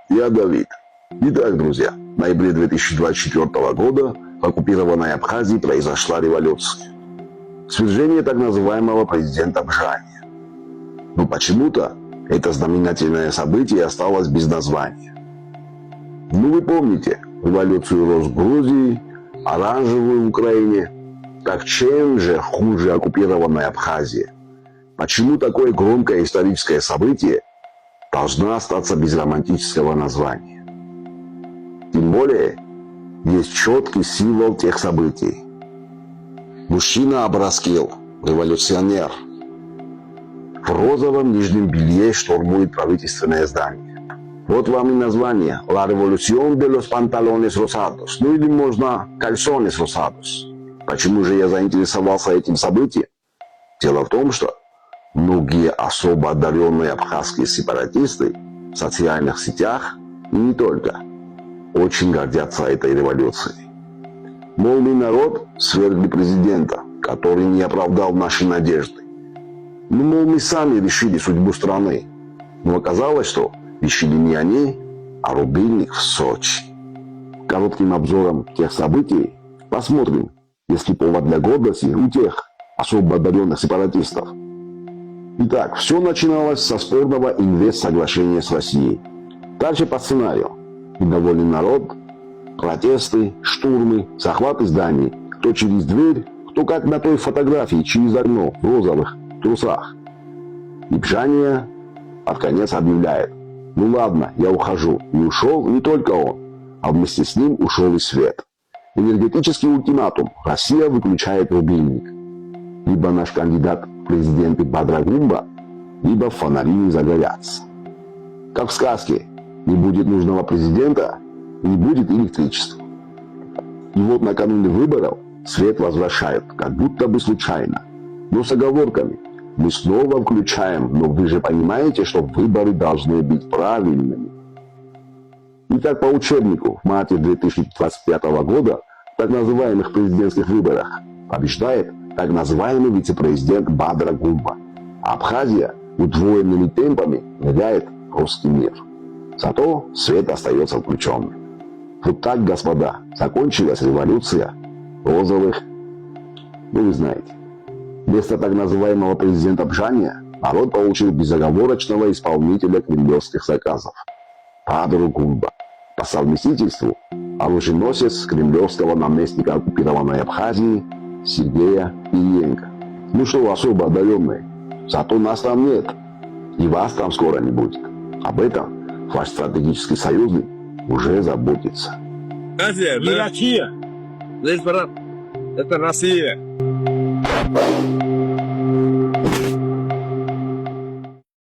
Я Давид. Итак, друзья, в ноябре 2024 года в оккупированной Абхазии произошла революция. Свержение так называемого президента Бжани. Но почему-то это знаменательное событие осталось без названия. Вы помните революцию роз в Грузии, оранжевую в Украине. Так чем же хуже оккупированная Абхазия? Почему такое громкое историческое событие должно остаться без романтического названия? Тем более, есть четкий символ тех событий. Мужчина Абраскил, революционер, в розовом нижнем белье штурмует правительственное здание. Вот вам и название. La Revolución de los Pantalones Rosados. Ну или можно Calzones Rosados. Почему же я заинтересовался этим событием? Дело в том, что многие особо одаренные абхазские сепаратисты в социальных сетях, и не только, очень гордятся этой революцией. Мол, мы народ свергли президента, который не оправдал наши надежды. Ну, мол, мы сами решили судьбу страны. Но оказалось, что решили не они, а рубильник в Сочи. Коротким обзором тех событий посмотрим, если повод для гордости у тех особо одаренных сепаратистов. Итак, все начиналось со спорного инвестсоглашения с Россией. Дальше по сценарию. Недовольный народ, протесты, штурмы, захваты зданий. Кто через дверь, кто как на той фотографии, через окно в розовых трусах. И Бжания под конец объявляет: ну ладно, я ухожу. И ушел не только он, а вместе с ним ушел и свет. Энергетический ультиматум. Россия выключает рубильник. Либо наш кандидат в президенты Бадра Гумба, либо фонари не загорятся. Как в сказке, не будет нужного президента, не будет электричества. И вот накануне выборов свет возвращают, как будто бы случайно. Но с оговорками. Мы снова включаем, но вы же понимаете, что выборы должны быть правильными. Итак, по учебнику в марте 2025 года в так называемых президентских выборах побеждает так называемый вице-президент Бадра Гумба. Абхазия удвоенными темпами ныряет в русский мир. Зато свет остается включенным. Вот так, господа, закончилась революция розовых. Вы знаете. Вместо так называемого президента Бжани народ получил безоговорочного исполнителя кремлевских заказов – Бадру Гумба. По совместительству оруженосец кремлевского наместника оккупированной Абхазии Сергея Ильенко. Ну что, особо одаренные, зато нас там нет, и вас там скоро не будет. Об этом ваш стратегический союзник уже заботится. Азия, Не Россия. Это Россия.